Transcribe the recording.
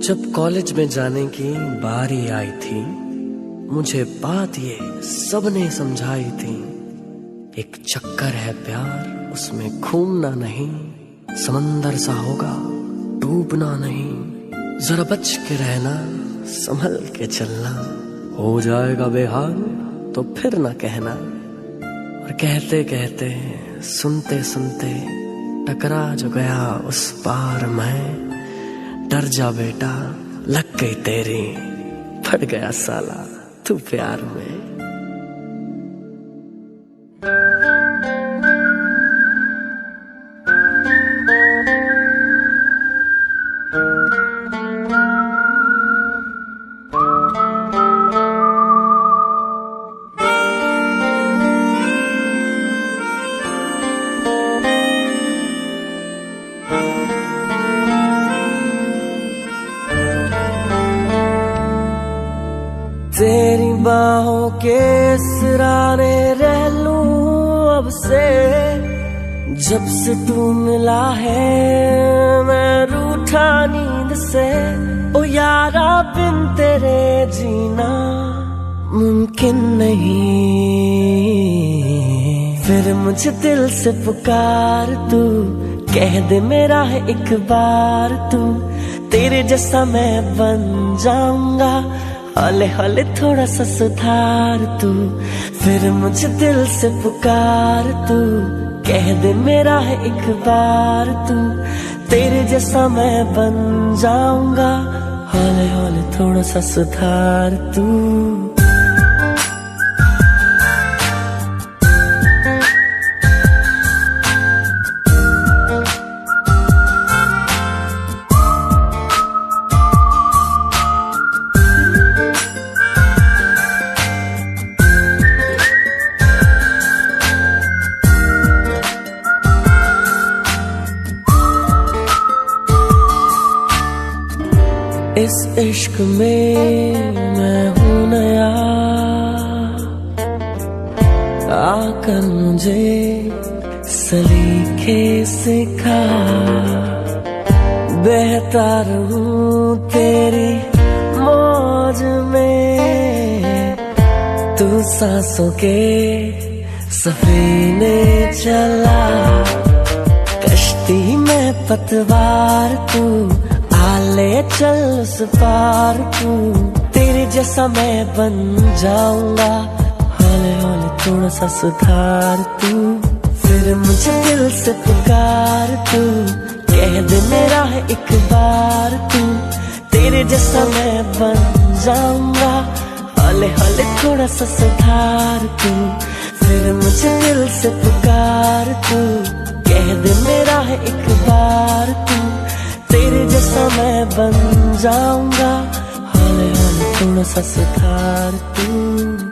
जब कॉलेज में जाने की बारी आई थी, मुझे बात ये सबने समझाई थी। एक चक्कर है प्यार, उसमें घूमना नहीं, समंदर सा होगा डूबना नहीं। जरा बच के रहना, संभल के चलना, हो जाएगा बेहाल तो फिर ना कहना। और कहते कहते सुनते सुनते टकरा जो गया उस पार मैं। डर जा बेटा, लग गई तेरी, फट गया साला तू प्यार में। तेरी बाहों के सिराने रह लूं अब से। जब से तू मिला है मैं रूठा नींद से। ओ यारा बिन तेरे जीना मुमकिन नहीं। फिर मुझे दिल से पुकार तू, कह दे मेरा है एक बार तू। तेरे जैसा मैं बन जाऊंगा, हौले हौले थोड़ा सा सुधार तू। फिर मुझे दिल से पुकार तू, कह दे मेरा है एक बार तू। तेरे जैसा मैं बन जाऊंगा, हौले हौले थोड़ा सा सुधार तू। इस इश्क में मैं हूँ नया, आकर मुझे सलीके सिखा। बहता रहूं तेरी मौज में, तू सांसों के सफीने चला। कश्ती में पतवार तू, आले चल उस पार तू। तेरे जैसा मैं बन जाऊंगा, हौले हौले थोड़ा सा सुधार तू। फिर मुझे दिल से पुकार तू, कह दे मेरा है एक बार तू। तेरे जैसा मैं बन जाऊंगा, हौले हौले थोड़ा सा सुधार तू। फिर मुझे दिल से पुकार तू, कह दे मेरा है एक बार तू। तेरे जैसा मैं बन जाऊंगा, हौले हौले थोड़ा सा सुधार तू।